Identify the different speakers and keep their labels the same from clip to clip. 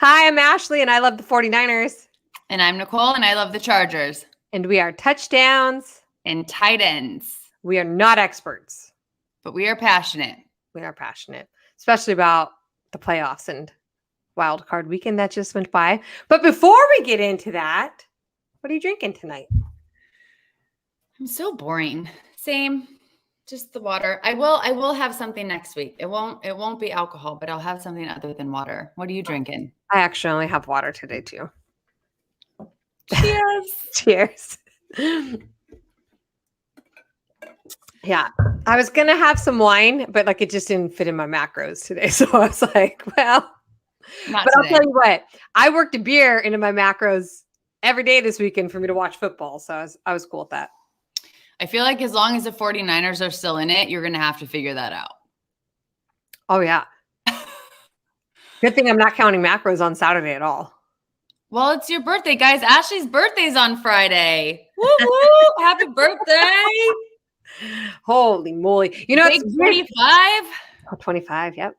Speaker 1: Hi, I'm Ashley, and I love the 49ers.
Speaker 2: And I'm Nicole, and I love the Chargers.
Speaker 1: And we are touchdowns.
Speaker 2: And tight ends.
Speaker 1: We are not experts.
Speaker 2: But we are passionate.
Speaker 1: We are passionate, especially about the playoffs and wild card weekend that just went by. But before we get into that, what are you drinking tonight?
Speaker 2: I'm so boring. Same. Just the water. I will have something next week. It won't be alcohol, but I'll have something other than water. What are you drinking?
Speaker 1: I actually only have water today too.
Speaker 2: Cheers.
Speaker 1: Cheers. Yeah. I was going to have some wine, but it just didn't fit in my macros today. So I was like, well,
Speaker 2: Not
Speaker 1: but
Speaker 2: today.
Speaker 1: I'll tell you what, I worked a beer into my macros every day this weekend for me to watch football. So I was cool with that.
Speaker 2: I feel like as long as the 49ers are still in it, you're going to have to figure that out.
Speaker 1: Oh, yeah. Good thing I'm not counting macros on Saturday at all.
Speaker 2: Well, it's your birthday, guys. Ashley's birthday's on Friday. Woo woo! Happy birthday.
Speaker 1: Holy moly. You know,
Speaker 2: Big 25?
Speaker 1: Oh, 25, yep.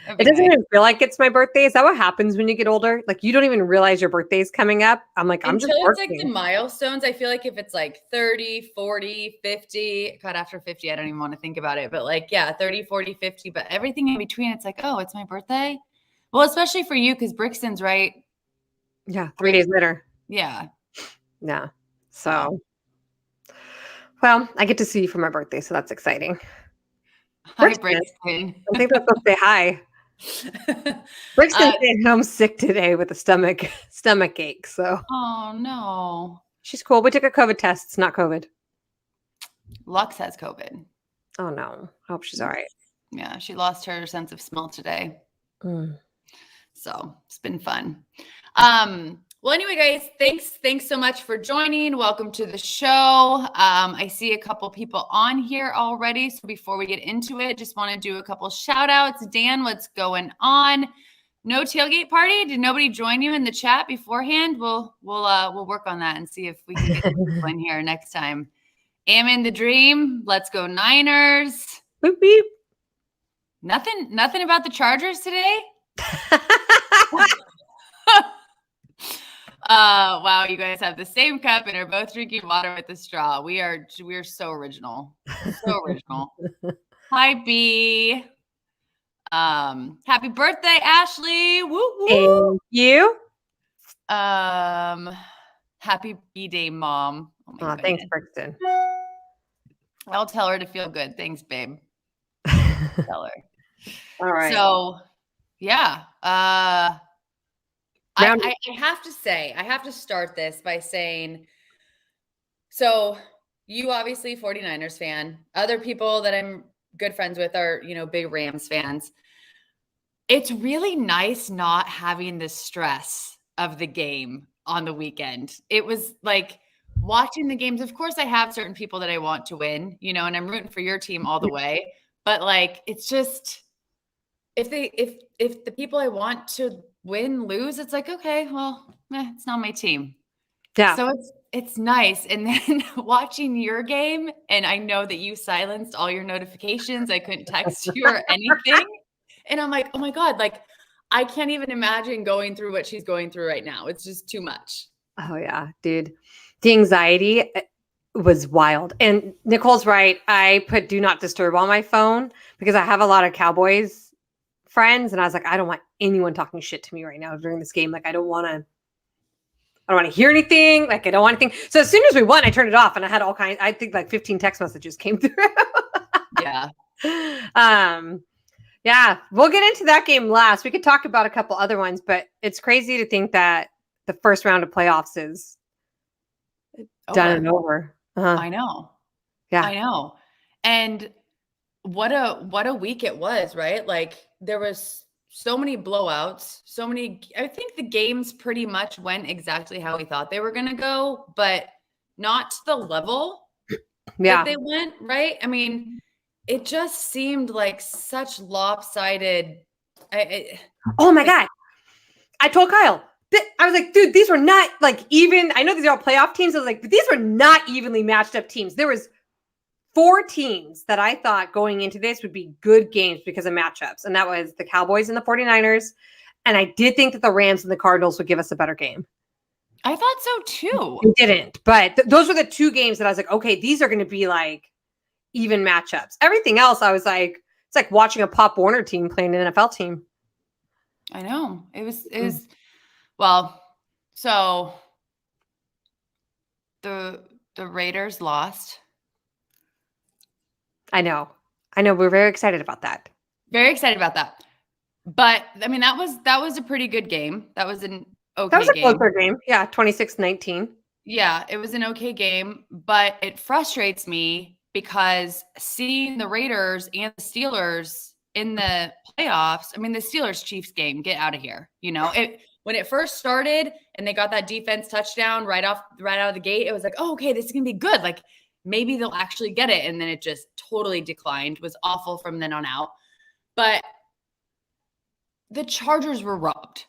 Speaker 1: It doesn't even feel like it's my birthday. Is that what happens when you get older? You don't even realize your birthday is coming up. I'm like, I'm just working.
Speaker 2: Until it's the milestones. I feel like if it's 30, 40, 50, God, after 50, I don't even want to think about it. But 30, 40, 50, but everything in between, it's oh, it's my birthday. Well, especially for you, because Brixton's right.
Speaker 1: Yeah, 3 days later.
Speaker 2: Yeah.
Speaker 1: Yeah. So, well, I get to see you for my birthday, so that's exciting.
Speaker 2: Hi, Brixton.
Speaker 1: I think that's supposed to say hi. Brixton's staying home sick today with a stomach ache. So,
Speaker 2: oh no,
Speaker 1: she's cool. We took a COVID test. It's not COVID.
Speaker 2: Lux has COVID.
Speaker 1: Oh no, I hope she's all right.
Speaker 2: Yeah, she lost her sense of smell today. So it's been fun. Well, anyway, guys, thanks so much for joining. Welcome to the show. I see a couple people on here already. So before we get into it, just want to do a couple shout outs. Dan, what's going on? No tailgate party? Did nobody join you in the chat beforehand? We'll work on that and see if we can get people in here next time. Am in the dream. Let's go Niners.
Speaker 1: Boop, beep.
Speaker 2: Nothing about the Chargers today. Wow, you guys have the same cup and are both drinking water with a straw. We are so original. So original. Hi, B. Happy birthday, Ashley. Woo woo.
Speaker 1: Thank you.
Speaker 2: Happy B-Day, Mom.
Speaker 1: Oh, thanks, Brixton.
Speaker 2: I'll tell her to feel good. Thanks, babe. Tell her.
Speaker 1: All right.
Speaker 2: So, yeah. I have to say, I have to start this by saying, so you obviously 49ers fan. Other people that I'm good friends with are, big Rams fans. It's really nice not having the stress of the game on the weekend. It was watching the games. Of course, I have certain people that I want to win, and I'm rooting for your team all the way. But it's just, if the people I want to win lose, it's okay, well, it's not my team.
Speaker 1: Yeah.
Speaker 2: So it's nice. And then watching your game, and I know that you silenced all your notifications. I couldn't text you or anything. And I'm like, oh my God, I can't even imagine going through what she's going through right now. It's just too much.
Speaker 1: Oh yeah, dude. The anxiety was wild. And Nicole's right. I put do not disturb on my phone because I have a lot of Cowboys friends. And I was like, I don't want anyone talking shit to me right now during this game. I don't want to hear anything. I don't want anything. So as soon as we won, I turned it off and I had all kinds, I think 15 text messages came through.
Speaker 2: Yeah.
Speaker 1: Yeah, we'll get into that game last. We could talk about a couple other ones, but it's crazy to think that the first round of playoffs is done and over.
Speaker 2: I know.
Speaker 1: Yeah.
Speaker 2: I know. And what a week it was, right? There was so many blowouts, I think the games pretty much went exactly how we thought they were going to go, but not to the level that they went, right? I mean, it just seemed like such lopsided.
Speaker 1: Oh my God. I told Kyle, I was like, dude, these were not even, I know these are all playoff teams. I was like, but these were not evenly matched up teams. There was 4 teams that I thought going into this would be good games because of matchups. And that was the Cowboys and the 49ers And I did think that the Rams and the Cardinals would give us a better game.
Speaker 2: I thought so too.
Speaker 1: They didn't, but those were the two games that I was like, okay, these are going to be like even matchups. Everything else, I was like, it's like watching a Pop Warner team playing an NFL team.
Speaker 2: I know. It was well, so the Raiders lost.
Speaker 1: I know. We're very excited about that.
Speaker 2: Very excited about that. But I mean, that was a pretty good game. That was an okay
Speaker 1: That was a
Speaker 2: game.
Speaker 1: closer game. Yeah, 26-19.
Speaker 2: Yeah, it was an okay game, but it frustrates me because seeing the Raiders and the Steelers in the playoffs, I mean, the Steelers-Chiefs game, get out of here. You know, when it first started and they got that defense touchdown right out of the gate, it was like, oh, okay, this is gonna be good. Like maybe they'll actually get it. And then it just totally declined, was awful from then on out. But the Chargers were robbed.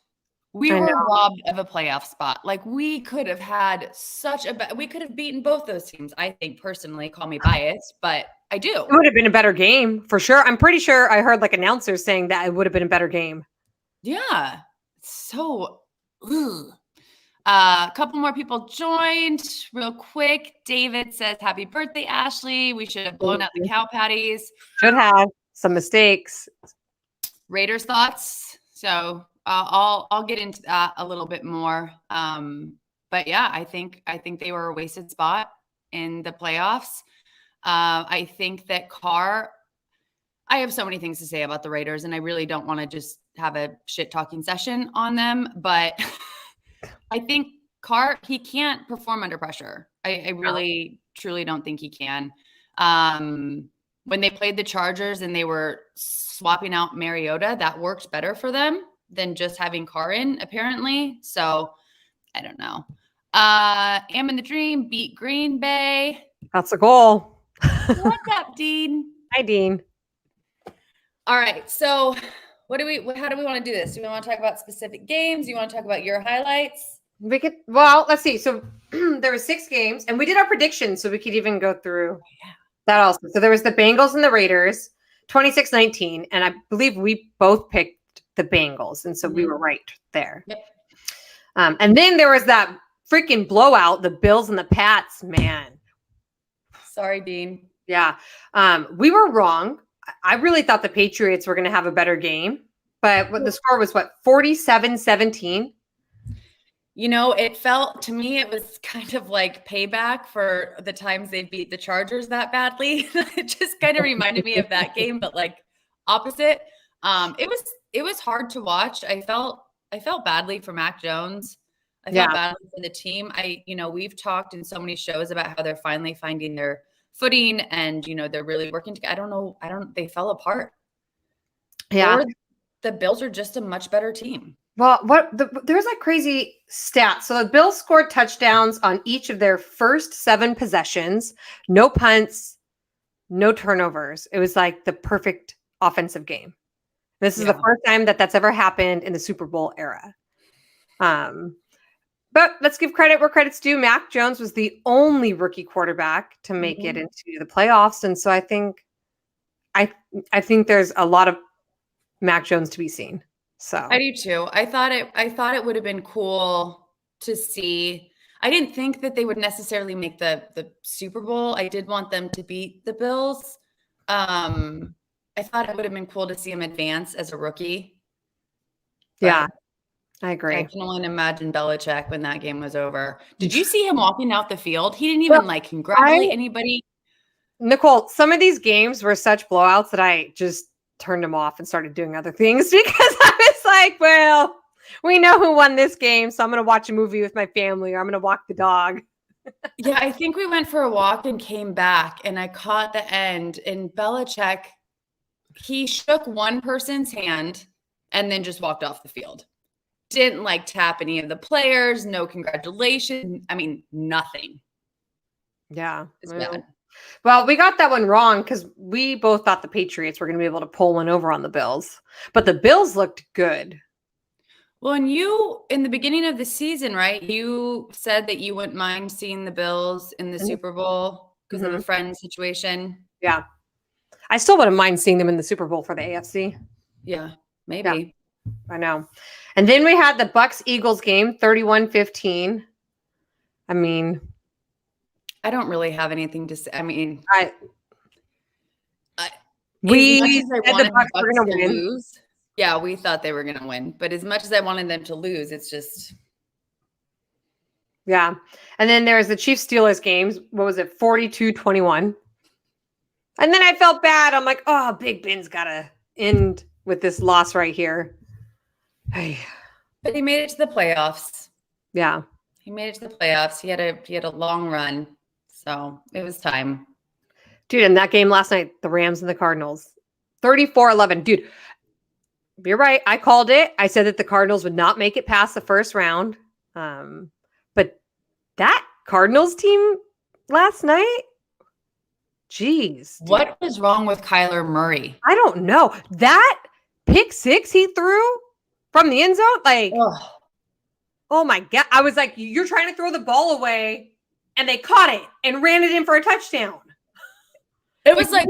Speaker 2: We were robbed of a playoff spot. Like we could have had we could have beaten both those teams. I think personally, call me biased, but I do.
Speaker 1: It would have been a better game for sure. I'm pretty sure I heard like announcers saying that it would have been a better game.
Speaker 2: Yeah. So, a couple more people joined real quick. David says, happy birthday, Ashley. We should have blown out the cow patties.
Speaker 1: Should have some mistakes.
Speaker 2: Raiders thoughts. So I'll get into that a little bit more. But yeah, I think they were a wasted spot in the playoffs. I think that Carr, I have so many things to say about the Raiders, and I really don't want to just have a shit talking session on them. But I think Carr, he can't perform under pressure. I really, truly don't think he can. When they played the Chargers and they were swapping out Mariota, that worked better for them than just having Carr in, apparently. So I don't know. Am in the Dream beat Green Bay.
Speaker 1: That's a goal.
Speaker 2: What's up, Dean?
Speaker 1: Hi, Dean.
Speaker 2: All right. So how do we want to do this? Do we want to talk about specific games? Do you want to talk about your highlights?
Speaker 1: Let's see. So there were 6 games and we did our predictions. So we could even go through that also. So there was the Bengals and the Raiders, 26-19. And I believe we both picked the Bengals. And so we were right there.
Speaker 2: Yep.
Speaker 1: And then there was that freaking blowout, the Bills and the Pats, man.
Speaker 2: Sorry, Dean.
Speaker 1: Yeah. We were wrong. I really thought the Patriots were going to have a better game. But the score was 47-17?
Speaker 2: You know, it felt to me, it was kind of like payback for the times they beat the Chargers that badly. It just kind of reminded me of that game, but like opposite. It was hard to watch. I felt badly for Mac Jones. I felt badly for the team. We've talked in so many shows about how they're finally finding their footing and, they're really working together. They fell apart.
Speaker 1: Yeah.
Speaker 2: Or the Bills are just a much better team.
Speaker 1: Well, there's that crazy stat. So the Bills scored touchdowns on each of their first 7 possessions, no punts, no turnovers. It was like the perfect offensive game. This is the first time that that's ever happened in the Super Bowl era. But let's give credit where credit's due. Mac Jones was the only rookie quarterback to make it into the playoffs. And so I think there's a lot of Mac Jones to be seen. So
Speaker 2: I do too. I thought it would have been cool to see. I didn't think that they would necessarily make the Super Bowl. I did want them to beat the Bills. I thought it would have been cool to see him advance as a rookie.
Speaker 1: Yeah, I agree.
Speaker 2: I can only imagine Belichick when that game was over. Did you see him walking out the field? He didn't even congratulate anybody.
Speaker 1: Nicole, some of these games were such blowouts that I just turned them off and started doing other things because I was like, well, we know who won this game, so I'm going to watch a movie with my family or I'm going to walk the dog.
Speaker 2: Yeah, I think we went for a walk and came back and I caught the end and Belichick, he shook one person's hand and then just walked off the field. Didn't tap any of the players, no congratulations. I mean, nothing.
Speaker 1: Yeah.
Speaker 2: It's bad.
Speaker 1: Well, we got that one wrong because we both thought the Patriots were going to be able to pull one over on the Bills. But the Bills looked good.
Speaker 2: Well, and you, in the beginning of the season, right, you said that you wouldn't mind seeing the Bills in the Super Bowl because of a friend situation.
Speaker 1: Yeah. I still wouldn't mind seeing them in the Super Bowl for the AFC.
Speaker 2: Yeah, maybe.
Speaker 1: I know. And then we had the Bucks-Eagles game, 31-15. I mean,
Speaker 2: I don't really have anything to say. I mean,
Speaker 1: we
Speaker 2: as much as I
Speaker 1: said the
Speaker 2: wanted
Speaker 1: Bucks
Speaker 2: the
Speaker 1: were
Speaker 2: Bucks
Speaker 1: going
Speaker 2: to
Speaker 1: to win.
Speaker 2: lose, yeah, we thought they were going to win. But as much as I wanted them to lose, it's just.
Speaker 1: Yeah. And then there's the Chiefs-Steelers games. What was it? 42-21. And then I felt bad. I'm like, oh, Big Ben's got to end with this loss right here. Hey.
Speaker 2: But he made it to the playoffs.
Speaker 1: Yeah.
Speaker 2: He made it to the playoffs. He had a long run. So it was time.
Speaker 1: Dude, in that game last night, the Rams and the Cardinals, 34-11. Dude, you're right. I called it. I said that the Cardinals would not make it past the first round. But that Cardinals team last night, jeez. Dude.
Speaker 2: What was wrong with Kyler Murray?
Speaker 1: I don't know. That pick six he threw from the end zone, like, oh my God. I was like, you're trying to throw the ball away, and they caught it and ran it in for a touchdown.
Speaker 2: It was like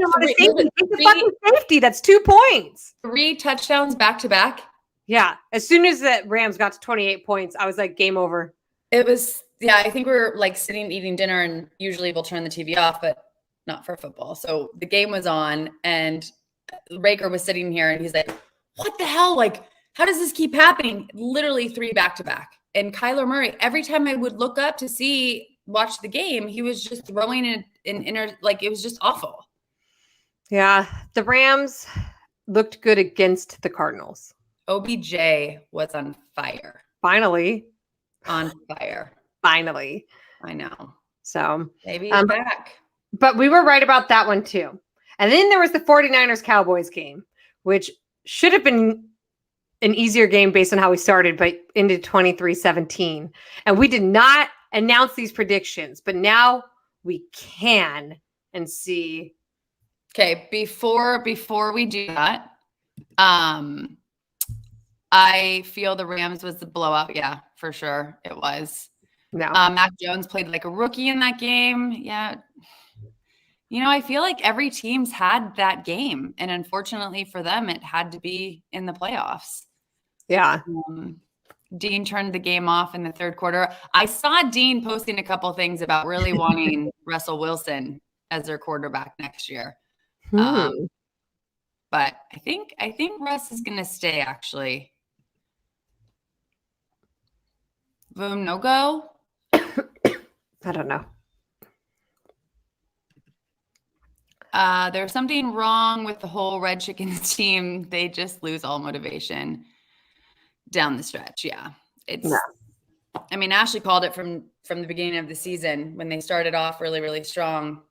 Speaker 1: safety. That's 2 points.
Speaker 2: 3 touchdowns back to back.
Speaker 1: Yeah. As soon as the Rams got to 28 points, I was like, game over.
Speaker 2: It was, yeah, I think we were like sitting eating dinner, and usually we'll turn the TV off, but not for football. So the game was on, and Raker was sitting here, and he's like, what the hell? Like, how does this keep happening? Literally 3 back to back. And Kyler Murray, every time I would look up to watch the game, he was just throwing it like it was just awful.
Speaker 1: Yeah, the Rams looked good against the Cardinals.
Speaker 2: OBJ was on fire.
Speaker 1: Finally.
Speaker 2: On fire.
Speaker 1: Finally.
Speaker 2: I know.
Speaker 1: So
Speaker 2: maybe he's back.
Speaker 1: But we were right about that one too. And then there was the 49ers Cowboys game, which should have been an easier game based on how we started, but ended 23-17. And we did not announce these predictions, but now we can and see.
Speaker 2: Okay, before we do that, I feel the Rams was the blowout. Yeah, for sure. It was.
Speaker 1: No.
Speaker 2: Mac Jones played like a rookie in that game. Yeah. You know, I feel like every team's had that game. And unfortunately for them, it had to be in the playoffs.
Speaker 1: Yeah.
Speaker 2: Dean turned the game off in the third quarter. I saw Dean posting a couple things about really wanting Russell Wilson as their quarterback next year. But I think Russ is going to stay, actually. Boom, no go?
Speaker 1: I don't know.
Speaker 2: There's something wrong with the whole Red Chickens team. They just lose all motivation down the stretch. Yeah. I mean, Ashley called it from the beginning of the season when they started off really, really strong.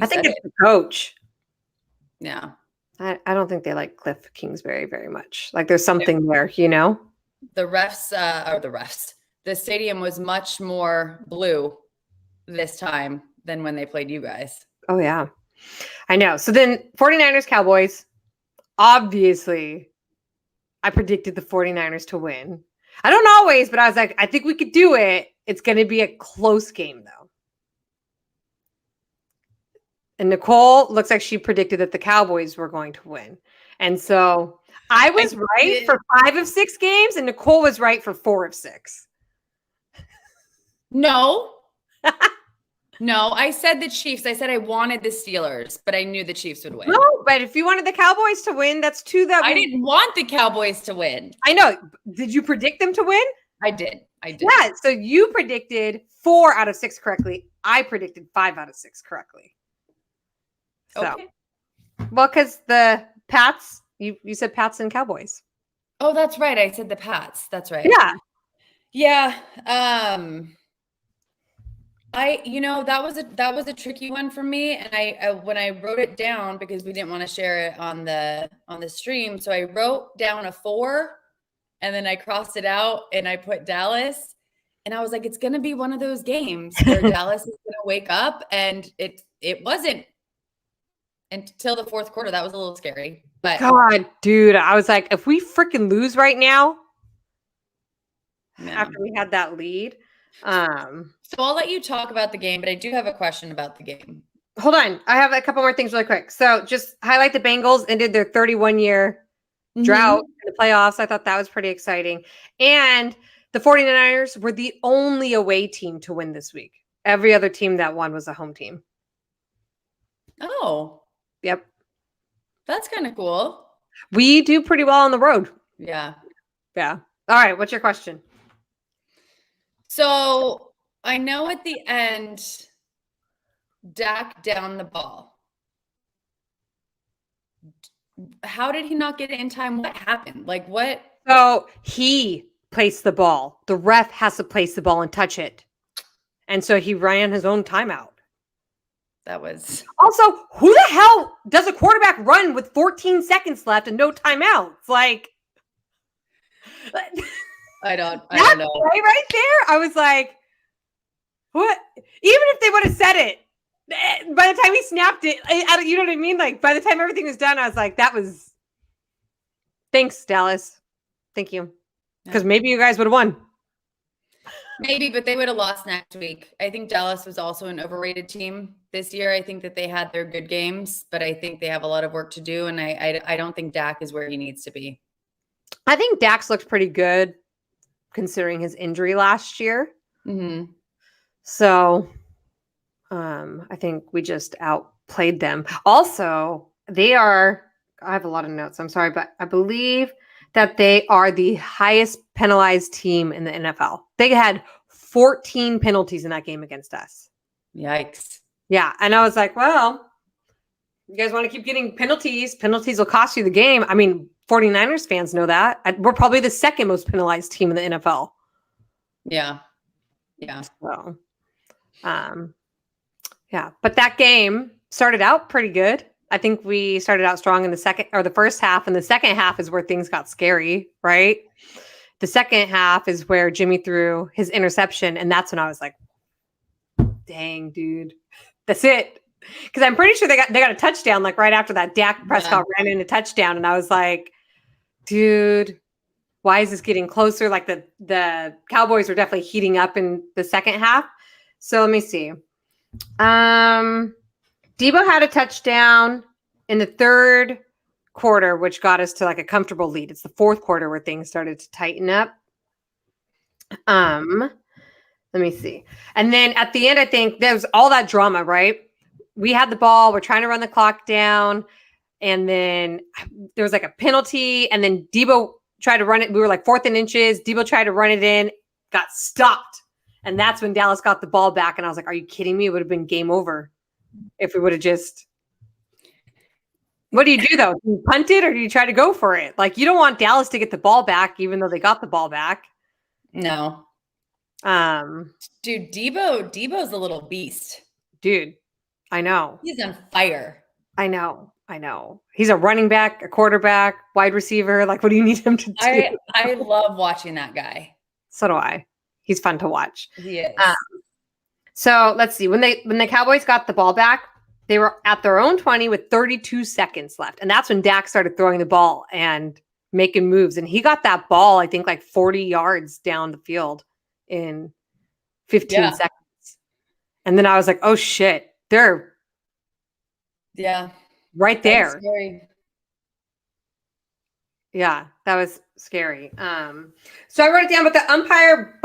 Speaker 1: I think it's the coach.
Speaker 2: Yeah.
Speaker 1: I don't think they like Cliff Kingsbury very much. Like there's something there, you know?
Speaker 2: The refs. The stadium was much more blue this time than when they played you guys.
Speaker 1: Oh, yeah. I know. So then 49ers Cowboys, obviously, I predicted the 49ers to win. I don't always, but I was like, I think we could do it. It's going to be a close game, though. And Nicole looks like she predicted that the Cowboys were going to win. And so I was right for 5 of 6 games, and Nicole was right for 4 of 6.
Speaker 2: No. No, I said the Chiefs. I said I wanted the Steelers, but I knew the Chiefs would win.
Speaker 1: No, but if you wanted the Cowboys to win, that's 2 that
Speaker 2: I didn't want the Cowboys to win.
Speaker 1: I know. Did you predict them to win?
Speaker 2: I did.
Speaker 1: Yeah, so you predicted 4 out of 6 correctly. I predicted 5 out of 6 correctly. So,
Speaker 2: okay.
Speaker 1: Well, because the Pats, you said Pats and Cowboys.
Speaker 2: Oh, that's right. I said the Pats. That's right.
Speaker 1: Yeah.
Speaker 2: Yeah. That was a tricky one for me. And I when I wrote it down, because we didn't want to share it on the stream. So I wrote down a 4 and then I crossed it out and I put Dallas. And I was like, it's going to be one of those games where Dallas is going to wake up, and it wasn't until the fourth quarter. That was a little scary. But
Speaker 1: God, dude, I was like, if we freaking lose right now, after we had that lead.
Speaker 2: So I'll let you talk about the game, but I do have a question about the game.
Speaker 1: Hold on. I have a couple more things really quick. So just highlight the Bengals ended their 31-year drought in the playoffs. I thought that was pretty exciting. And the 49ers were the only away team to win this week. Every other team that won was a home team.
Speaker 2: Oh.
Speaker 1: Yep.
Speaker 2: That's kind of cool.
Speaker 1: We do pretty well on the road.
Speaker 2: Yeah.
Speaker 1: Yeah. All right. What's your question?
Speaker 2: So I know at the end, Dak downed the ball. How did he not get it in time? What happened? Like what?
Speaker 1: So he placed the ball. The ref has to place the ball and touch it. And so he ran his own timeout.
Speaker 2: That was
Speaker 1: Also, who the hell does a quarterback run with 14 seconds left and no timeouts? Like,
Speaker 2: I don't know.
Speaker 1: Right there. I was like, what? Even if they would have said it, by the time he snapped it, you know what I mean? Like, by the time everything was done, I was like, that was. Thanks, Dallas. Thank you. Because maybe you guys would have won.
Speaker 2: Maybe, but they would have lost next week. I think Dallas was also an overrated team this year. I think that they had their good games, but I think they have a lot of work to do. And I don't think Dak is where he needs to be.
Speaker 1: I think Dax looked pretty good considering his injury last year.
Speaker 2: Mm-hmm.
Speaker 1: So I think we just outplayed them. Also, I have a lot of notes. I'm sorry, but I believe that they are the highest penalized team in the NFL. They had 14 penalties in that game against us.
Speaker 2: Yikes.
Speaker 1: Yeah. And I was like, well, you guys want to keep getting penalties. Penalties will cost you the game. I mean, 49ers fans know that. We're probably the second most penalized team in the NFL.
Speaker 2: Yeah. Yeah.
Speaker 1: So, yeah. But that game started out pretty good. I think we started out strong in the first half, and the second half is where things got scary, right? The second half is where Jimmy threw his interception, and that's when I was like, dang, dude. That's it. Because I'm pretty sure they got a touchdown like right after that. Dak Prescott ran in a touchdown, and I was like, dude, why is this getting closer? Like the Cowboys were definitely heating up in the second half. So let me see. Debo had a touchdown in the third quarter, which got us to like a comfortable lead. It's the fourth quarter where things started to tighten up. Let me see. And then at the end, I think there was all that drama, right? We had the ball. We're trying to run the clock down. And then there was like a penalty. And then Debo tried to run it. We were like 4th and inches. Debo tried to run it in, got stopped. And that's when Dallas got the ball back. And I was like, are you kidding me? It would have been game over if we would have just. What do you do, though? Do you punt it or do you try to go for it? Like, you don't want Dallas to get the ball back, even though they got the ball back.
Speaker 2: No. Dude, Debo's a little beast.
Speaker 1: Dude, I know.
Speaker 2: He's on fire.
Speaker 1: I know. He's a running back, a quarterback, wide receiver. Like, what do you need him to do?
Speaker 2: I love watching that guy.
Speaker 1: So do I. He's fun to watch.
Speaker 2: He is.
Speaker 1: So let's see. When the Cowboys got the ball back, they were at their own 20 with 32 seconds left. And that's when Dak started throwing the ball and making moves. And he got that ball, I think, like 40 yards down the field in 15 seconds. And then I was like, oh, shit. They're right there.
Speaker 2: Scary.
Speaker 1: Yeah, that was scary. So I wrote it down, but the umpire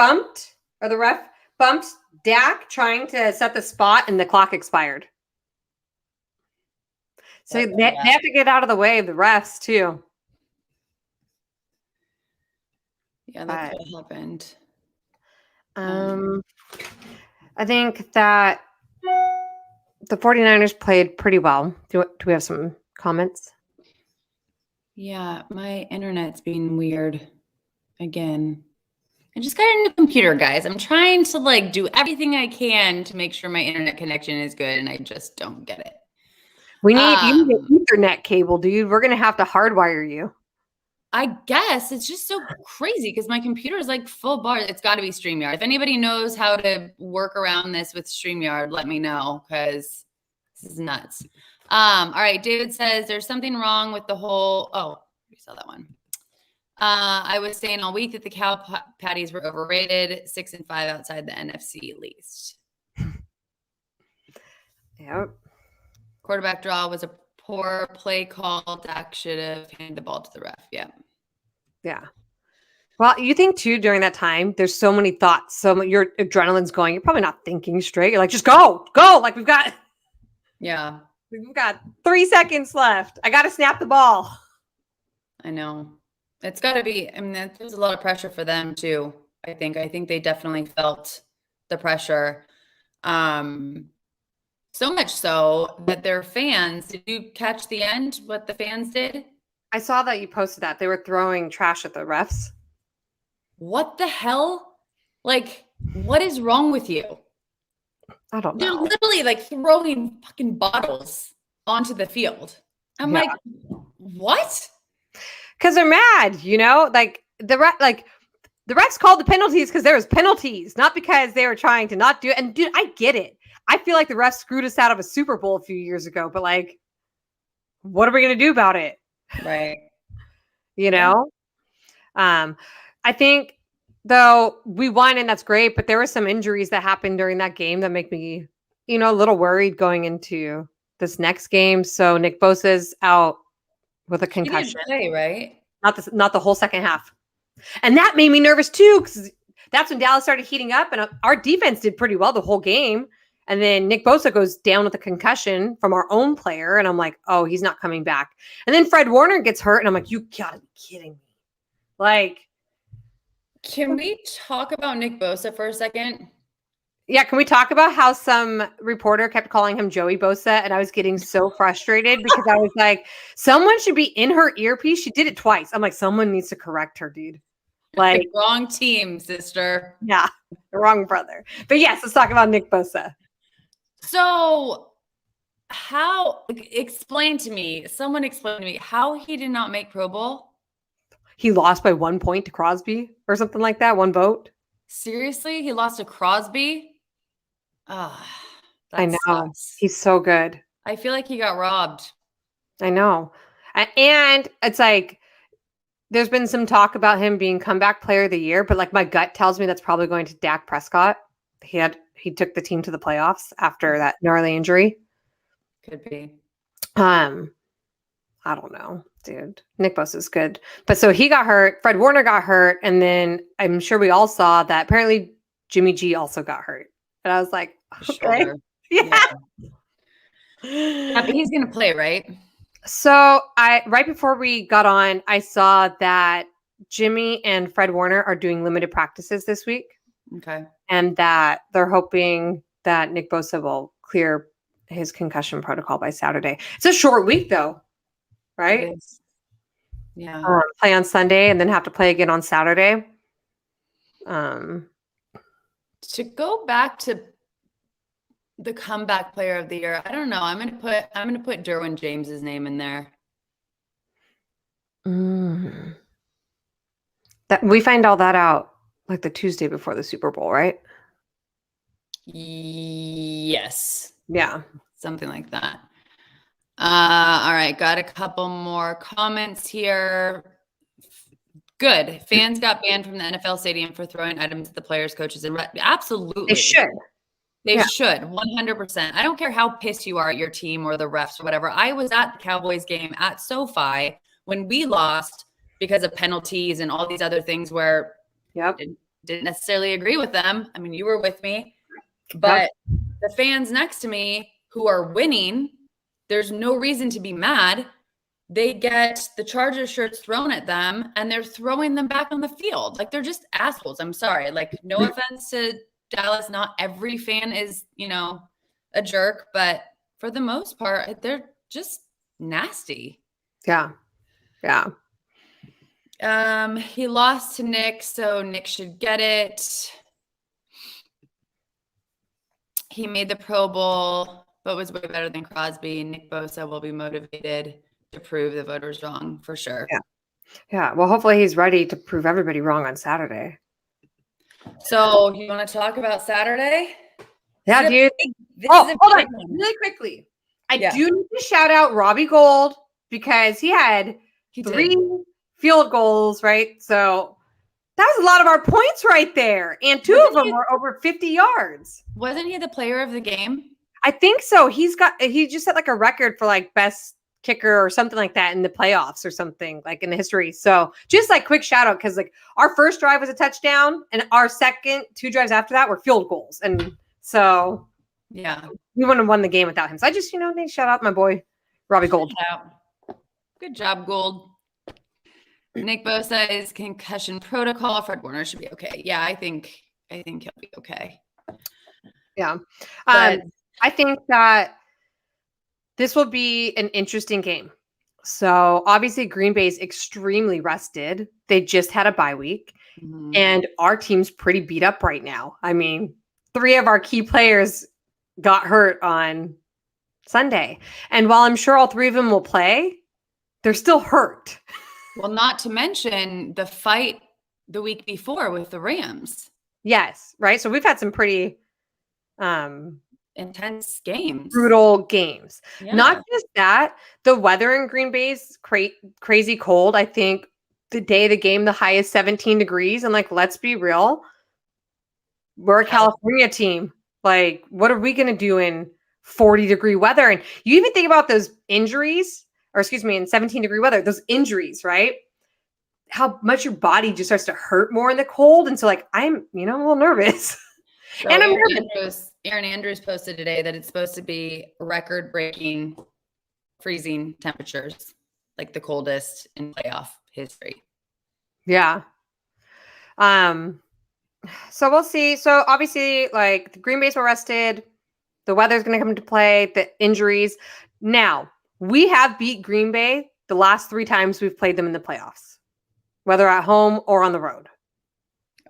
Speaker 1: the ref bumped Dak trying to set the spot, and the clock expired. So they have to get out of the way of the refs, too.
Speaker 2: Yeah, that's what happened.
Speaker 1: I think that the 49ers played pretty well. Do we have some comments?
Speaker 2: Yeah, my internet's being weird again. I just got a new computer, guys. I'm trying to do everything I can to make sure my internet connection is good, and I just don't get it.
Speaker 1: You need an Ethernet cable, dude. We're going to have to hardwire you.
Speaker 2: I guess it's just so crazy because my computer is like full bar. It's got to be StreamYard. If anybody knows how to work around this with StreamYard, let me know because this is nuts. All right. David says there's something wrong with the whole. Oh, we saw that one. I was saying all week that the cow patties were overrated. 6 and 5 outside the NFC at least.
Speaker 1: Yep.
Speaker 2: Quarterback draw was a Poor play call. Dak should have handed the ball to the ref. Yeah.
Speaker 1: Yeah. Well, you think too during that time, there's so many thoughts, your adrenaline's going. You're probably not thinking straight. You're like, just go. Like we've got 3 seconds left. I got to snap the ball.
Speaker 2: I know. It's got to be. I mean, there's a lot of pressure for them too. I think they definitely felt the pressure. So much so that their fans, did you catch the end, what the fans did?
Speaker 1: I saw that you posted that. They were throwing trash at the refs.
Speaker 2: What the hell? Like, what is wrong with you?
Speaker 1: I don't know.
Speaker 2: They're literally like throwing fucking bottles onto the field. I'm like, what?
Speaker 1: Because they're mad, like the refs called the penalties because there was penalties, not because they were trying to not do it. And dude, I get it. I feel like the refs screwed us out of a Super Bowl a few years ago, but like, what are we going to do about it?
Speaker 2: Right.
Speaker 1: I think though we won and that's great, but there were some injuries that happened during that game that make me, a little worried going into this next game. So Nick Bosa's out with a concussion.
Speaker 2: He didn't play, right?
Speaker 1: Not the whole second half. And that made me nervous too, because that's when Dallas started heating up and our defense did pretty well the whole game. And then Nick Bosa goes down with a concussion from our own player. And I'm like, oh, he's not coming back. And then Fred Warner gets hurt. And I'm like, you gotta be kidding me. Like,
Speaker 2: can we talk about Nick Bosa for a second?
Speaker 1: Yeah, can we talk about how some reporter kept calling him Joey Bosa? And I was getting so frustrated because I was like, someone should be in her earpiece. She did it twice. I'm like, someone needs to correct her, dude. Like,
Speaker 2: the wrong team, sister.
Speaker 1: Yeah, the wrong brother. But yes, let's talk about Nick Bosa.
Speaker 2: So explain to me how he did not make Pro Bowl?
Speaker 1: He lost by 1 point to Crosby or something like that, 1 vote.
Speaker 2: Seriously? He lost to Crosby? Oh,
Speaker 1: I know. Sucks. He's so good.
Speaker 2: I feel like he got robbed.
Speaker 1: I know. And it's like, there's been some talk about him being comeback player of the year, but like my gut tells me that's probably going to Dak Prescott. He took the team to the playoffs after that gnarly injury.
Speaker 2: Could be.
Speaker 1: I don't know, dude. Nick Bosa's good. But so he got hurt. Fred Warner got hurt. And then I'm sure we all saw that apparently Jimmy G also got hurt. And I was like, okay. Yeah.
Speaker 2: But he's going to play, right?
Speaker 1: So right before we got on, I saw that Jimmy and Fred Warner are doing limited practices this week.
Speaker 2: Okay.
Speaker 1: And that they're hoping that Nick Bosa will clear his concussion protocol by Saturday. It's a short week though, right?
Speaker 2: Yeah.
Speaker 1: Play on Sunday and then have to play again on Saturday.
Speaker 2: To go back to the comeback player of the year, I don't know. I'm gonna put Derwin James's name in there.
Speaker 1: That we find all that out like the Tuesday before the Super Bowl, right?
Speaker 2: Yes.
Speaker 1: Yeah.
Speaker 2: Something like that. All right. Got a couple more comments here. Good. Fans got banned from the NFL stadium for throwing items at the players, coaches, and absolutely.
Speaker 1: They should.
Speaker 2: They should. 100%. I don't care how pissed you are at your team or the refs or whatever. I was at the Cowboys game at SoFi when we lost because of penalties and all these other things where didn't necessarily agree with them. I mean, you were with me, but the fans next to me who are winning, there's no reason to be mad. They get the Chargers shirts thrown at them and they're throwing them back on the field. Like, they're just assholes. I'm sorry. Like, no offense to Dallas. Not every fan is, a jerk, but for the most part, they're just nasty.
Speaker 1: Yeah. Yeah.
Speaker 2: He lost to Nick, so Nick should get it. He made the Pro Bowl, but was way better than Crosby. Nick Bosa will be motivated to prove the voters wrong, for sure.
Speaker 1: Yeah. Yeah. Well, hopefully he's ready to prove everybody wrong on Saturday.
Speaker 2: So you want to talk about Saturday?
Speaker 1: Yeah, dude. Hold on really quickly. I do need to shout out Robbie Gould because he had 3 field goals, right? So that was a lot of our points right there. And 2 of them were over 50 yards.
Speaker 2: Wasn't he the player of the game?
Speaker 1: I think so. He just set like a record for like best kicker or something like that in the playoffs or something like in the history. So just like quick shout out, because like our first drive was a touchdown and our second 2 drives after that were field goals. And so
Speaker 2: yeah,
Speaker 1: we wouldn't have won the game without him. So I just, need to shout out my boy, Robbie Gold.
Speaker 2: Good job, Gold. Nick Bosa is concussion protocol. Fred Warner should be okay. Yeah, I think he'll be okay.
Speaker 1: Yeah.
Speaker 2: But
Speaker 1: I think that this will be an interesting game. So obviously Green Bay is extremely rested. They just had a bye week and our team's pretty beat up right now. I mean, 3 of our key players got hurt on Sunday. And while I'm sure all 3 of them will play, they're still hurt.
Speaker 2: Well, not to mention the fight the week before with the Rams.
Speaker 1: Yes, right? So we've had some pretty
Speaker 2: intense games.
Speaker 1: Brutal games.
Speaker 2: Yeah.
Speaker 1: Not just that, the weather in Green Bay's crazy cold. I think the day of the game, the high is 17 degrees. And like, let's be real. We're a California team. Like, what are we going to do in 40-degree weather? And you even think about those injuries, or excuse me, in 17-degree weather, those injuries, right? How much your body just starts to hurt more in the cold. And so like, I'm, a little nervous.
Speaker 2: So
Speaker 1: and I'm
Speaker 2: nervous. Aaron Andrews posted today that it's supposed to be record-breaking freezing temperatures, like the coldest in playoff history.
Speaker 1: Yeah. So we'll see. So obviously, like the Green Bay's were rested. The weather's going to come into play, the injuries. Now, we have beat Green Bay the last 3 times we've played them in the playoffs, whether at home or on the road.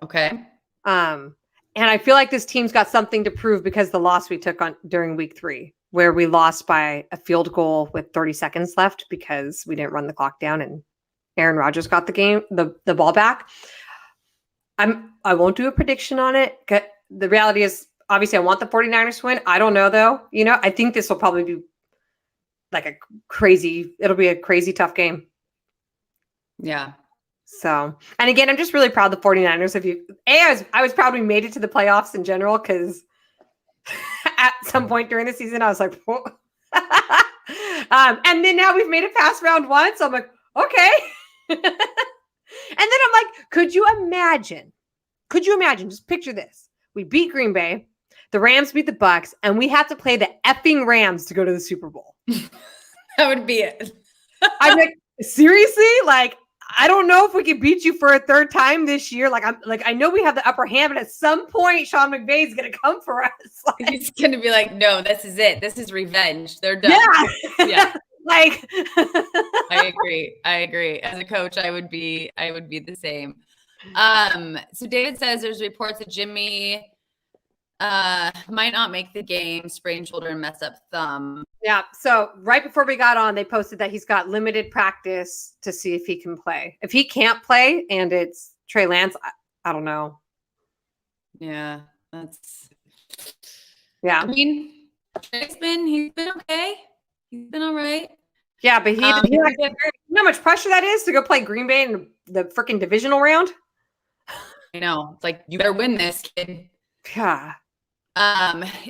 Speaker 2: Okay.
Speaker 1: And I feel like this team's got something to prove because the loss we took on during week 3, where we lost by a field goal with 30 seconds left because we didn't run the clock down and Aaron Rodgers got the ball back. I won't do a prediction on it. The reality is, obviously, I want the 49ers to win. I don't know, though. I think this will probably be like it'll be a crazy tough game.
Speaker 2: Yeah.
Speaker 1: So, and again, I'm just really proud of the 49ers. I was proud we made it to the playoffs in general, because at some point during the season, I was like, and then now we've made it past round 1. So I'm like, okay. And then I'm like, could you imagine, just picture this. We beat Green Bay, the Rams beat the Bucks, and we have to play the effing Rams to go to the Super Bowl.
Speaker 2: That would be it.
Speaker 1: I'm like, seriously? Like, I don't know if we can beat you for a 3rd time this year. I know we have the upper hand, but at some point, Sean McVay is going to come for us.
Speaker 2: Like, he's going to be like, no, this is it. This is revenge. They're done.
Speaker 1: Yeah.
Speaker 2: Yeah.
Speaker 1: Like,
Speaker 2: I agree. As a coach, I would be the same. So David says there's reports that Jimmy might not make the game, sprained shoulder and messed up thumb.
Speaker 1: Yeah. So right before we got on, they posted that he's got limited practice to see if he can play. If he can't play and it's Trey Lance, I don't know.
Speaker 2: Yeah.
Speaker 1: Yeah.
Speaker 2: I mean, he's been okay. He's been all right.
Speaker 1: Yeah, but you know how much pressure that is to go play Green Bay in the freaking divisional round?
Speaker 2: I know. It's like, you better win this, kid.
Speaker 1: Yeah.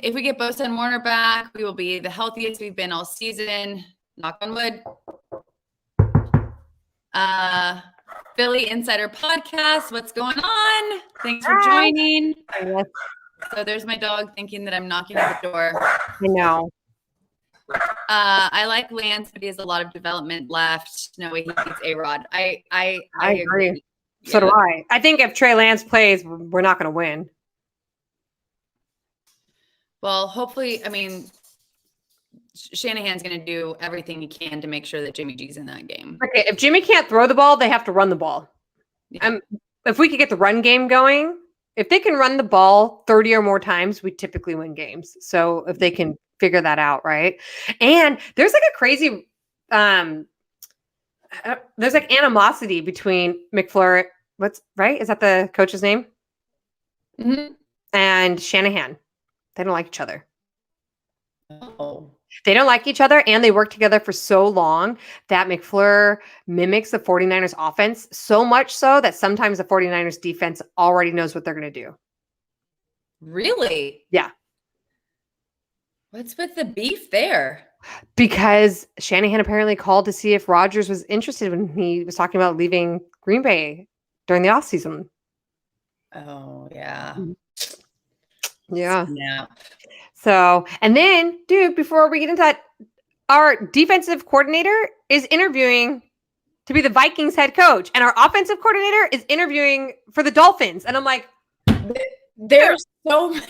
Speaker 2: If we get Bosa and Warner back, we will be the healthiest we've been all season. Knock on wood. Philly Insider Podcast. What's going on? Thanks for joining. So there's my dog thinking that I'm knocking at the door.
Speaker 1: I know.
Speaker 2: I like Lance, but he has a lot of development left. No way he beats A-Rod. I agree.
Speaker 1: So do I. I think if Trey Lance plays, we're not going to win.
Speaker 2: Well, hopefully, I mean, Shanahan's going to do everything he can to make sure that Jimmy G's in that game.
Speaker 1: Okay, if Jimmy can't throw the ball, they have to run the ball. Yeah. If we could get the run game going, if they can run the ball 30 or more times, we typically win games. So if they can figure that out, right? And there's like a crazy, there's like animosity between McFleur, Is that the coach's name?
Speaker 2: Mm-hmm.
Speaker 1: And Shanahan. They don't like each other.
Speaker 2: Oh.
Speaker 1: They don't like each other, and they work together for so long that McFleur mimics the 49ers offense so much so that sometimes the 49ers defense already knows what they're going to do.
Speaker 2: Really?
Speaker 1: Yeah.
Speaker 2: What's with the beef there?
Speaker 1: Because Shanahan apparently called to see if Rodgers was interested when he was talking about leaving Green Bay during the offseason.
Speaker 2: Oh, yeah.
Speaker 1: Yeah.
Speaker 2: Yeah.
Speaker 1: So, and then, dude, before we get into that, our defensive coordinator is interviewing to be the Vikings head coach, and our offensive coordinator is interviewing for the Dolphins. And I'm like,
Speaker 2: there's so many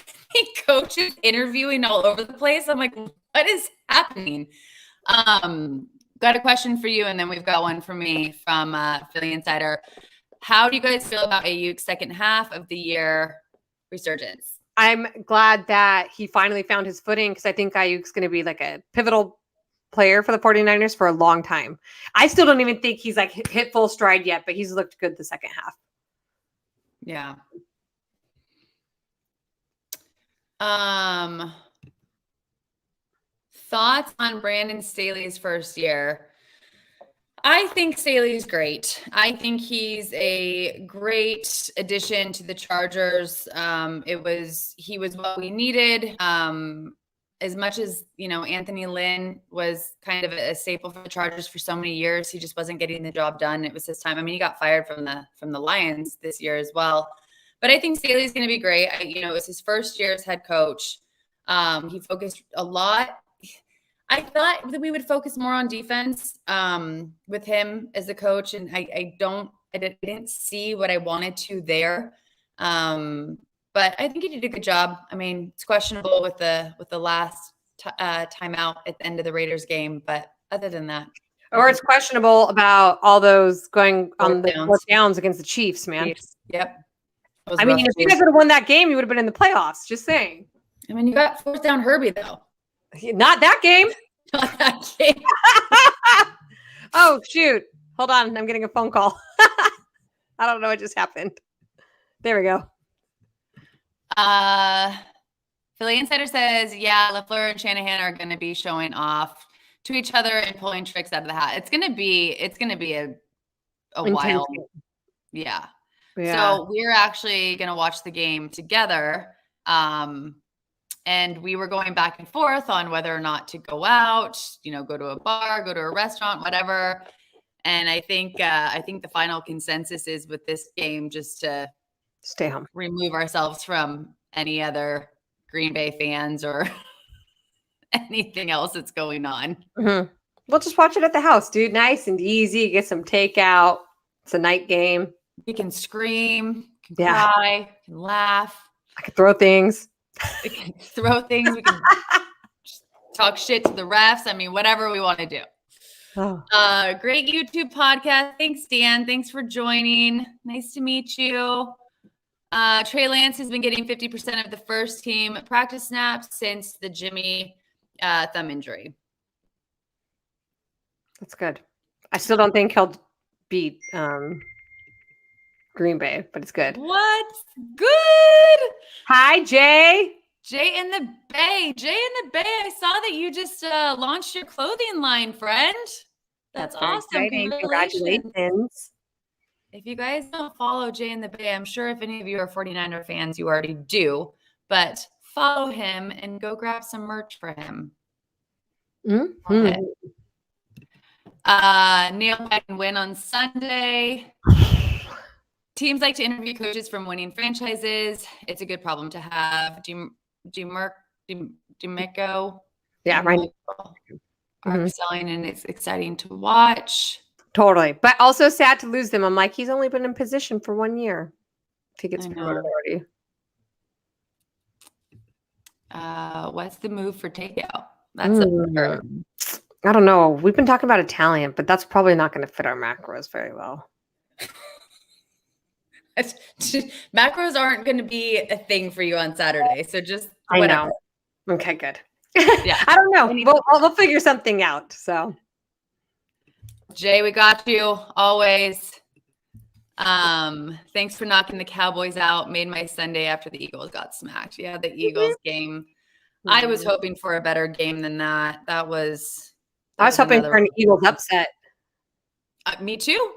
Speaker 2: coaches interviewing all over the place. I'm like, what is happening? Got a question for you, and then we've got one for me from Philly Insider. How do you guys feel about Ayuk's second half of the year resurgence?
Speaker 1: I'm glad that he finally found his footing because I think Ayuk's going to be like a pivotal player for the 49ers for a long time. I still don't even think he's like hit full stride yet, but he's looked good the second half.
Speaker 2: Yeah. Thoughts on Brandon Staley's first year? I think Staley's great. I think he's a great addition to the Chargers. He was what we needed. As much as, Anthony Lynn was kind of a staple for the Chargers for so many years, he just wasn't getting the job done. It was his time. I mean, he got fired from the Lions this year as well. But I think Staley's going to be great. It was his first year as head coach. He focused a lot. I thought that we would focus more on defense with him as a coach, and I didn't see what I wanted to there. But I think he did a good job. I mean, it's questionable with the last timeout at the end of the Raiders game, but other than that,
Speaker 1: or it's questionable about all those going on the fourth downs against the Chiefs, man.
Speaker 2: Chiefs. Yep.
Speaker 1: I mean, if you guys would have won that game, you would have been in the playoffs. Just saying.
Speaker 2: I mean, you got fourth down Herbie though.
Speaker 1: Not that game.
Speaker 2: Not that game.
Speaker 1: Oh, shoot. Hold on. I'm getting a phone call. I don't know what just happened. There we go.
Speaker 2: Philly Insider says, yeah, LaFleur and Shanahan are going to be showing off to each other and pulling tricks out of the hat. It's going to be a wild. Yeah. So we're actually going to watch the game together. And we were going back and forth on whether or not to go out, go to a bar, go to a restaurant, whatever. And I think the final consensus is with this game just to
Speaker 1: stay home,
Speaker 2: remove ourselves from any other Green Bay fans or anything else that's going on.
Speaker 1: Mm-hmm. We'll just watch it at the house, dude. Nice and easy. Get some takeout. It's a night game.
Speaker 2: You can scream, you can cry, you can laugh.
Speaker 1: I can throw things.
Speaker 2: We can throw things. We can talk shit to the refs. I mean, whatever we want to do. Oh. Great YouTube podcast. Thanks, Dan. Thanks for joining. Nice to meet you. Trey Lance has been getting 50% of the first team practice snaps since the Jimmy thumb injury.
Speaker 1: That's good. I still don't think he'll beat Green Bay, but it's good.
Speaker 2: What? Good.
Speaker 1: Hi, Jay.
Speaker 2: Jay in the Bay. Jay in the Bay. I saw that you just launched your clothing line, friend. That's awesome.
Speaker 1: Congratulations.
Speaker 2: If you guys don't follow Jay in the Bay, I'm sure if any of you are 49er fans, you already do. But follow him and go grab some merch for him.
Speaker 1: Mm-hmm.
Speaker 2: Neil Biden win on Sunday. Teams like to interview coaches from winning franchises. It's a good problem to have. D'Amico.
Speaker 1: Yeah, right.
Speaker 2: Are selling, and it's exciting to watch.
Speaker 1: Totally. But also sad to lose them. I'm like, he's only been in position for 1 year. If he gets promoted already.
Speaker 2: What's the move for takeout? That's
Speaker 1: I don't know. We've been talking about Italian, but that's probably not going to fit our macros very well.
Speaker 2: Macros aren't going to be a thing for you on Saturday. So just
Speaker 1: whatever. I know. Okay, good. Yeah. I don't know. We'll figure something out. So
Speaker 2: Jay, we got you always. Thanks for knocking the Cowboys out. Made my Sunday after the Eagles got smacked. Yeah, the Eagles game. I was hoping for a better game than that. I was
Speaker 1: hoping for an Eagles upset.
Speaker 2: Me too.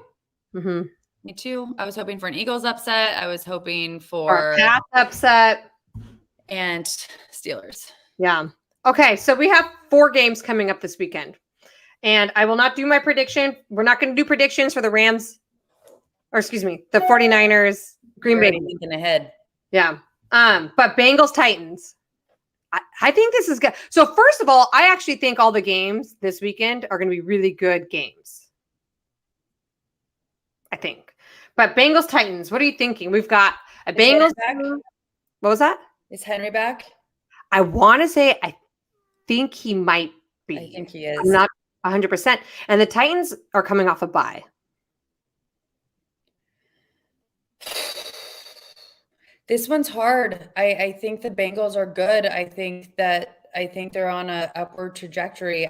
Speaker 1: Mm-hmm.
Speaker 2: Me too. I was hoping for an Eagles upset. I was hoping for
Speaker 1: a Pats upset
Speaker 2: and Steelers.
Speaker 1: Yeah. Okay, so we have 4 games coming up this weekend. And I will not do my prediction. We're not going to do predictions for the Rams, or excuse me, the 49ers, Green
Speaker 2: You're
Speaker 1: Bay.
Speaker 2: already thinking ahead.
Speaker 1: Yeah. But Bengals Titans. I think this is good. So first of all, I actually think all the games this weekend are going to be really good games. I think. But Bengals Titans, what are you thinking? We've got a Bengals. What was that?
Speaker 2: Is Henry back?
Speaker 1: I want to say I think he might be.
Speaker 2: I think he is.
Speaker 1: I'm not 100%. And the Titans are coming off a bye.
Speaker 2: This one's hard. I think the Bengals are good. I think they're on a upward trajectory.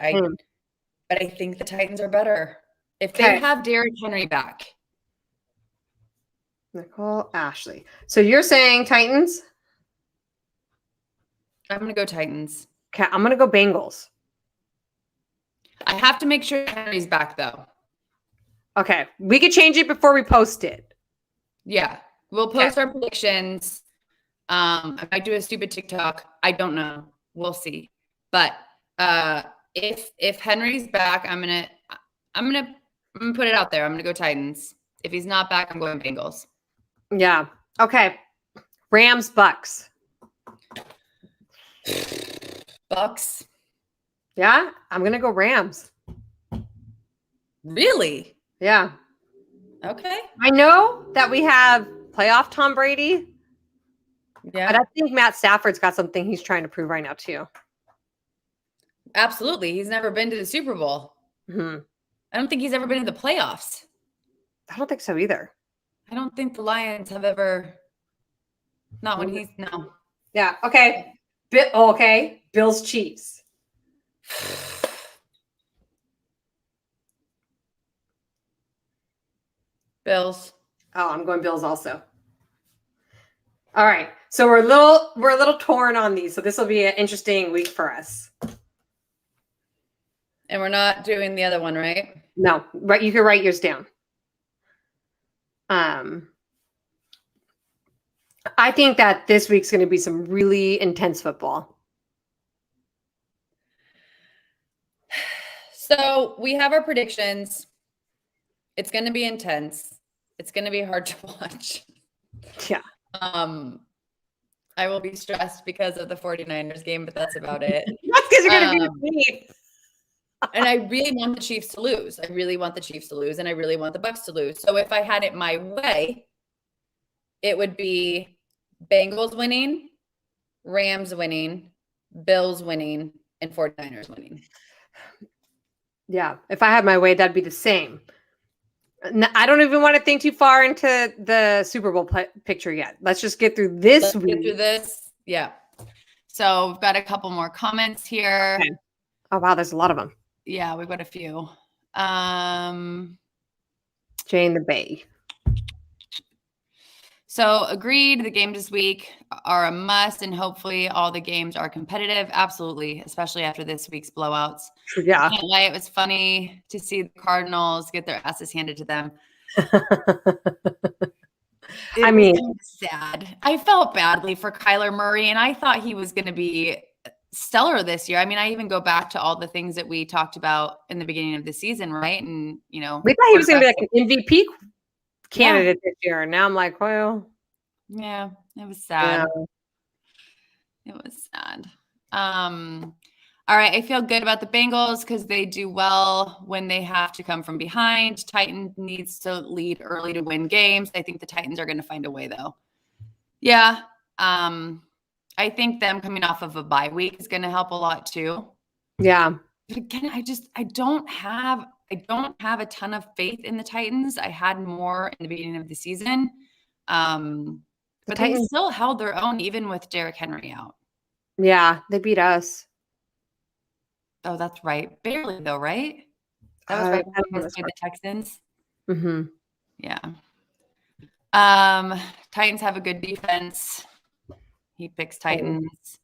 Speaker 2: But I think the Titans are better. If they have Derrick Henry back.
Speaker 1: Nicole Ashley. So you're saying Titans?
Speaker 2: I'm going to go Titans.
Speaker 1: Okay, I'm going to go Bengals.
Speaker 2: I have to make sure Henry's back, though.
Speaker 1: Okay, we could change it before we post it.
Speaker 2: Yeah, we'll post our predictions. I might do a stupid TikTok. I don't know. We'll see. But if Henry's back, I'm gonna put it out there. I'm gonna go Titans. If he's not back, I'm going Bengals.
Speaker 1: Yeah. Okay. Rams, Bucks.
Speaker 2: Bucks.
Speaker 1: Yeah, I'm gonna go Rams.
Speaker 2: Really?
Speaker 1: Yeah.
Speaker 2: Okay.
Speaker 1: I know that we have playoff Tom Brady.
Speaker 2: Yeah.
Speaker 1: But I think Matt Stafford's got something he's trying to prove right now too.
Speaker 2: Absolutely. He's never been to the Super Bowl.
Speaker 1: Mm-hmm.
Speaker 2: I don't think he's ever been to the playoffs.
Speaker 1: I don't think so either.
Speaker 2: I don't think the Lions have ever. Not when he's no.
Speaker 1: Yeah. Okay. Okay. Bills, Chiefs.
Speaker 2: Bills.
Speaker 1: Oh, I'm going Bills also. All right. So we're a little torn on these. So this will be an interesting week for us.
Speaker 2: And we're not doing the other one, right?
Speaker 1: No, right. You can write yours down. I think that this week's going to be some really intense football.
Speaker 2: So we have our predictions. It's going to be intense. It's going to be hard to watch.
Speaker 1: Yeah.
Speaker 2: I will be stressed because of the 49ers game, but that's about it.
Speaker 1: That's because you're going to be me.
Speaker 2: And I really want the Chiefs to lose. I really want the Chiefs to lose, and I really want the Bucks to lose. So if I had it my way, it would be Bengals winning, Rams winning, Bills winning, and 49ers winning.
Speaker 1: Yeah. If I had my way, that'd be the same. I don't even want to think too far into the Super Bowl picture yet. Let's just get through this week.
Speaker 2: Get through this. Yeah. So we've got a couple more comments here.
Speaker 1: Okay. Oh, wow. There's a lot of them.
Speaker 2: Yeah, we've got a few.
Speaker 1: Jane the Bay.
Speaker 2: So agreed, the games this week are a must, and hopefully all the games are competitive. Absolutely, especially after this week's blowouts.
Speaker 1: Yeah.
Speaker 2: I can't lie, it was funny to see the Cardinals get their asses handed to them.
Speaker 1: I mean,
Speaker 2: sad. I felt badly for Kyler Murray, and I thought he was going to be stellar this year. I mean, I even go back to all the things that we talked about in the beginning of the season, right? And, you know,
Speaker 1: we thought he was going to be like an MVP candidate this year. And now I'm like, well.
Speaker 2: Yeah, it was sad. Yeah. It was sad. All right, I feel good about the Bengals because they do well when they have to come from behind. Titans needs to lead early to win games. I think the Titans are going to find a way, though. Yeah. I think them coming off of a bye week is going to help a lot too.
Speaker 1: Yeah.
Speaker 2: But again, I don't have a ton of faith in the Titans. I had more in the beginning of the season. But they still held their own even with Derrick Henry out.
Speaker 1: Yeah, they beat us.
Speaker 2: Oh, that's right. Barely though, right? That was right when we played the Texans.
Speaker 1: Mm-hmm.
Speaker 2: Yeah. Titans have a good defense. He picks Titans.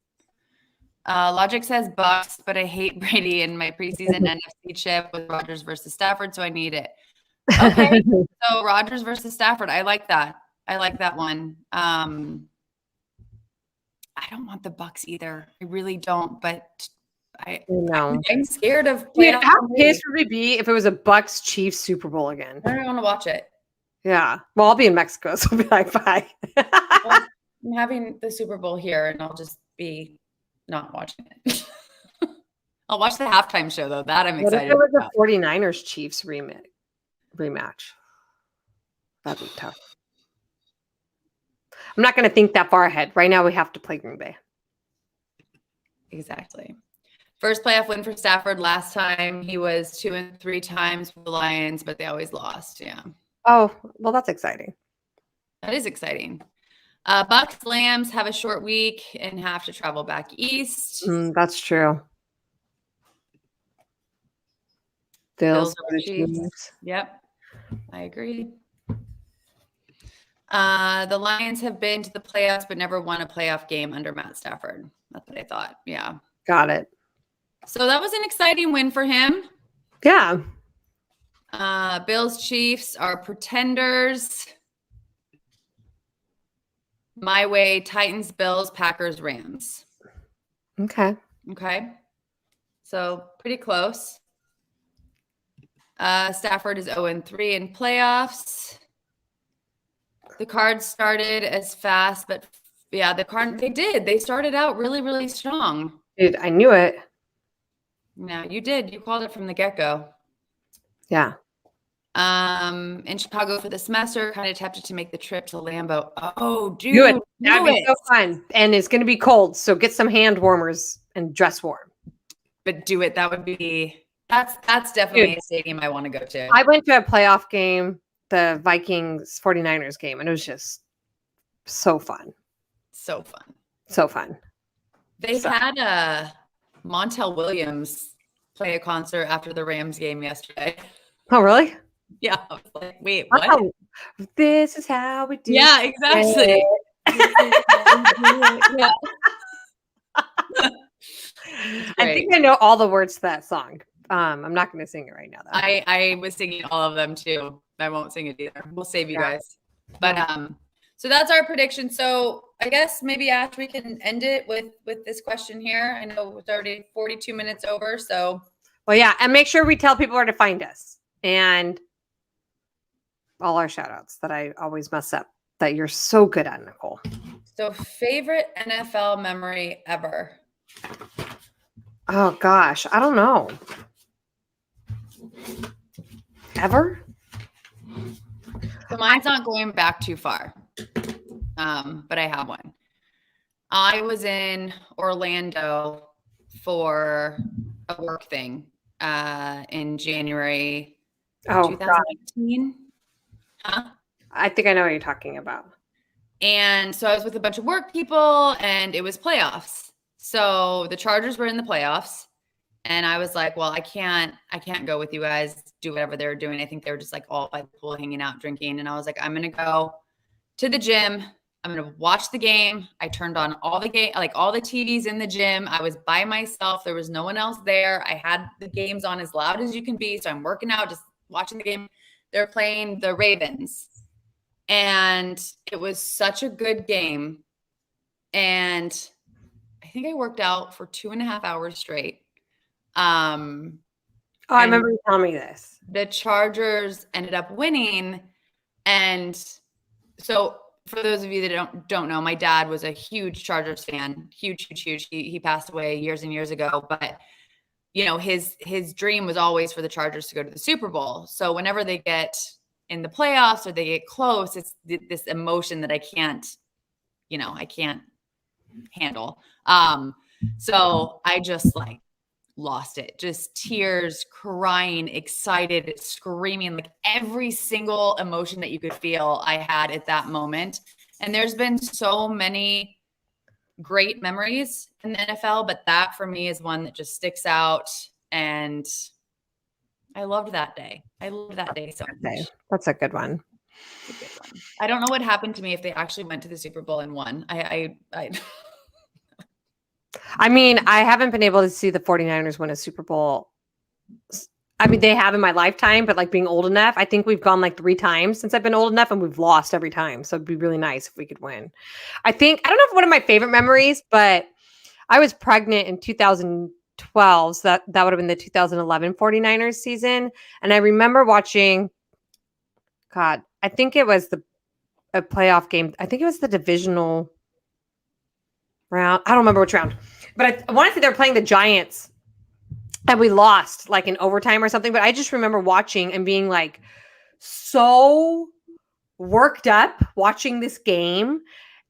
Speaker 2: Logic says Bucks, but I hate Brady in my preseason NFC chip with Rodgers versus Stafford, so I need it. Okay, so Rodgers versus Stafford. I like that. I like that one. I don't want the Bucks either. I really don't, but I'm scared of
Speaker 1: Dude, how pissed would we be if it was a Bucks Chiefs Super Bowl again?
Speaker 2: I don't want to watch it.
Speaker 1: Yeah. Well, I'll be in Mexico, so I'll be like, bye.
Speaker 2: Well, I'm having the Super Bowl here, and I'll just be not watching it. I'll watch the halftime show, though. That I'm excited
Speaker 1: about.
Speaker 2: What if
Speaker 1: it was a 49ers Chiefs rematch? That'd be tough. I'm not going to think that far ahead. Right now, we have to play Green Bay.
Speaker 2: Exactly. First playoff win for Stafford. Last time he was 2 and 3 times for the Lions, but they always lost. Yeah.
Speaker 1: Oh, well, that's exciting.
Speaker 2: That is exciting. Bucks Lambs have a short week and have to travel back east.
Speaker 1: That's true. Bills
Speaker 2: Chiefs. Yep. I agree. The Lions have been to the playoffs, but never won a playoff game under Matt Stafford. That's what I thought. Yeah.
Speaker 1: Got it.
Speaker 2: So that was an exciting win for him.
Speaker 1: Yeah.
Speaker 2: Bills Chiefs are pretenders. My way, Titans, Bills, Packers, Rams.
Speaker 1: Okay.
Speaker 2: So pretty close. Stafford is 0-3 in playoffs. The Cards started as fast, but yeah, they did. They started out really, really strong.
Speaker 1: Dude, I knew it.
Speaker 2: No, you did. You called it from the get-go.
Speaker 1: Yeah.
Speaker 2: In Chicago for the semester, kind of tempted to make the trip to Lambeau. Oh, dude.
Speaker 1: Do it. That'd be so fun. And it's going to be cold, so get some hand warmers and dress warm.
Speaker 2: But do it. That would be that's definitely a stadium I want to go to.
Speaker 1: I went to a playoff game, the Vikings 49ers game, and it was just so fun.
Speaker 2: So fun.
Speaker 1: So fun.
Speaker 2: They had Montel Williams play a concert after the Rams game yesterday.
Speaker 1: Oh, really?
Speaker 2: Yeah. I was like, wait, what? Oh,
Speaker 1: this is how we do
Speaker 2: Yeah, exactly.
Speaker 1: Yeah. I think I know all the words to that song. I'm not going to sing it right now, though.
Speaker 2: I was singing all of them, too. I won't sing it either. We'll save you guys. But so that's our prediction. So I guess maybe, Ash, we can end it with this question here. I know it's already 42 minutes over, so.
Speaker 1: Well, yeah, and make sure we tell people where to find us. And all our shout outs that I always mess up that you're so good at, Nicole.
Speaker 2: So favorite NFL memory ever?
Speaker 1: Oh, gosh. I don't know. Ever?
Speaker 2: So mine's not going back too far, but I have one. I was in Orlando for a work thing in January 2019. Huh?
Speaker 1: I think I know what you're talking about.
Speaker 2: And so I was with a bunch of work people, and it was playoffs. So the Chargers were in the playoffs. And I was like, well, I can't go with you guys, do whatever they're doing. I think they were just like all by the pool, hanging out, drinking. And I was like, I'm going to go to the gym. I'm going to watch the game. I turned on all the TVs in the gym. I was by myself. There was no one else there. I had the games on as loud as you can be. So I'm working out, just watching the game. They're playing the Ravens. And it was such a good game. And I think I worked out for 2.5 hours straight.
Speaker 1: I remember you telling me this.
Speaker 2: The Chargers ended up winning. And so for those of you that don't know, my dad was a huge Chargers fan. Huge. He passed away years and years ago. But, you know, his dream was always for the Chargers to go to the Super Bowl. So whenever they get in the playoffs or they get close, it's this emotion that I can't handle. So I just like lost it, just tears, crying, excited, screaming, like every single emotion that you could feel I had at that moment. And there's been so many great memories in the NFL, but that for me is one that just sticks out. And I loved that day. I loved that day so much.
Speaker 1: That's a good one.
Speaker 2: It's a good one. I don't know what happened to me if they actually went to the Super Bowl and won.
Speaker 1: I mean, I haven't been able to see the 49ers win a Super Bowl. I mean, they have in my lifetime, but like being old enough, I think we've gone like 3 times since I've been old enough and we've lost every time. So it'd be really nice if we could win. I don't know if one of my favorite memories, but I was pregnant in 2000 2012. So that would have been the 2011 49ers season. And I remember watching, God, I think it was a playoff game. I think it was the divisional round. I don't remember which round, but I want to say they were playing the Giants and we lost like in overtime or something. But I just remember watching and being like so worked up watching this game.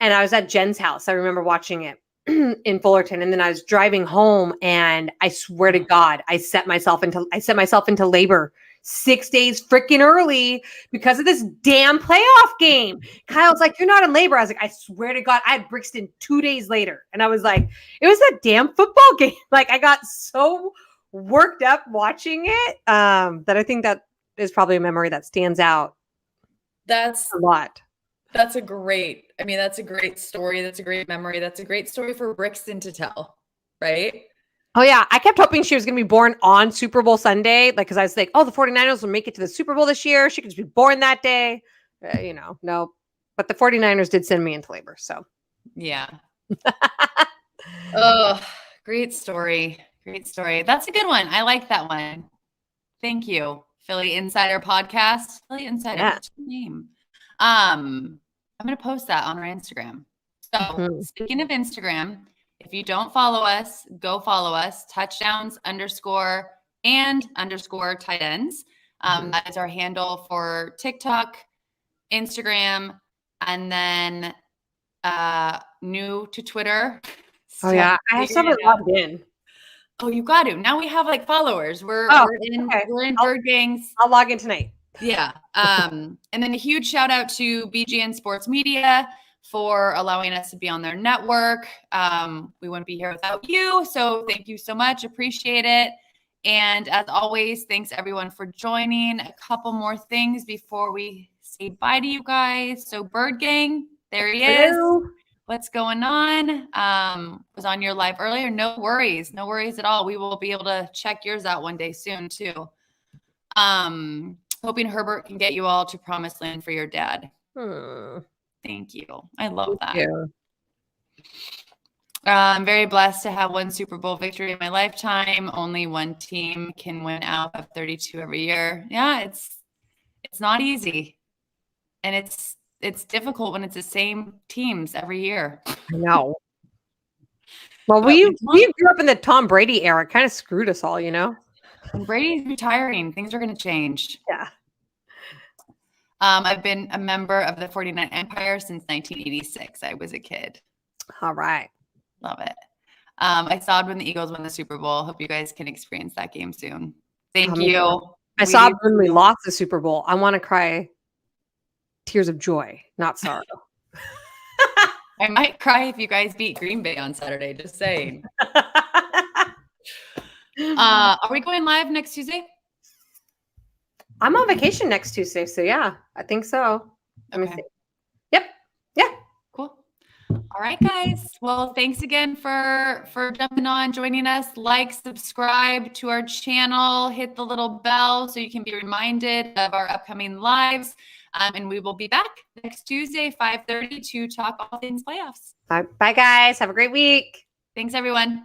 Speaker 1: And I was at Jen's house. I remember watching it in Fullerton. And then I was driving home and I swear to God, I set myself into labor 6 days freaking early because of this damn playoff game. Kyle's like, you're not in labor. I was like, I swear to God, I had Brixton 2 days later. And I was like, it was that damn football game. Like I got so worked up watching it that I think that is probably a memory that stands out.
Speaker 2: That's
Speaker 1: a lot.
Speaker 2: That's a great story. That's a great memory. That's a great story for Brixton to tell, right?
Speaker 1: Oh, yeah. I kept hoping she was going to be born on Super Bowl Sunday. Like, because I was like, oh, the 49ers will make it to the Super Bowl this year. She could just be born that day. No. But the 49ers did send me into labor. So,
Speaker 2: yeah. Oh, great story. Great story. That's a good one. I like that one. Thank you. Philly Insider Podcast. Philly Insider.
Speaker 1: Yeah.
Speaker 2: What's your name? I'm going to post that on our Instagram. So speaking of Instagram, if you don't follow us, go follow us. Touchdowns _and_tight ends. That is our handle for TikTok, Instagram, and then new to Twitter.
Speaker 1: Oh, yeah. I still haven't logged in.
Speaker 2: Oh, you got to. Now we have like followers. We're in Bird Gangs.
Speaker 1: I'll log in tonight.
Speaker 2: Yeah. And then a huge shout out to BGN Sports Media for allowing us to be on their network. We wouldn't be here without you. So thank you so much. Appreciate it. And as always, thanks everyone for joining. A couple more things before we say bye to you guys. So Bird Gang, there he is.
Speaker 1: Hello.
Speaker 2: What's going on? Was on your live earlier. No worries at all. We will be able to check yours out one day soon too. Hoping Herbert can get you all to promised land for your dad. Thank you. I love that. I'm very blessed to have one Super Bowl victory in my lifetime. Only one team can win out of 32 every year. Yeah, it's not easy. And it's difficult when it's the same teams every year.
Speaker 1: I know. Well, we grew up in the Tom Brady era. Kind of screwed us all, you know?
Speaker 2: When Brady's retiring, things are going to change.
Speaker 1: Yeah.
Speaker 2: I've been a member of the 49 Empire since 1986. I was a kid.
Speaker 1: All right.
Speaker 2: Love it. I saw it when the Eagles won the Super Bowl. Hope you guys can experience that game soon. Thank you.
Speaker 1: I saw it when we lost the Super Bowl. I want to cry tears of joy, not sorrow.
Speaker 2: I might cry if you guys beat Green Bay on Saturday. Just saying. Are we going live next Tuesday?
Speaker 1: I'm on vacation next Tuesday, so yeah, I think so. Let me see. Yep. Yeah.
Speaker 2: Cool. All right, guys. Well, thanks again for jumping on, joining us. Like, subscribe to our channel, hit the little bell so you can be reminded of our upcoming lives. And we will be back next Tuesday, 5:30 to talk all things playoffs.
Speaker 1: Bye, guys. Have a great week.
Speaker 2: Thanks, everyone.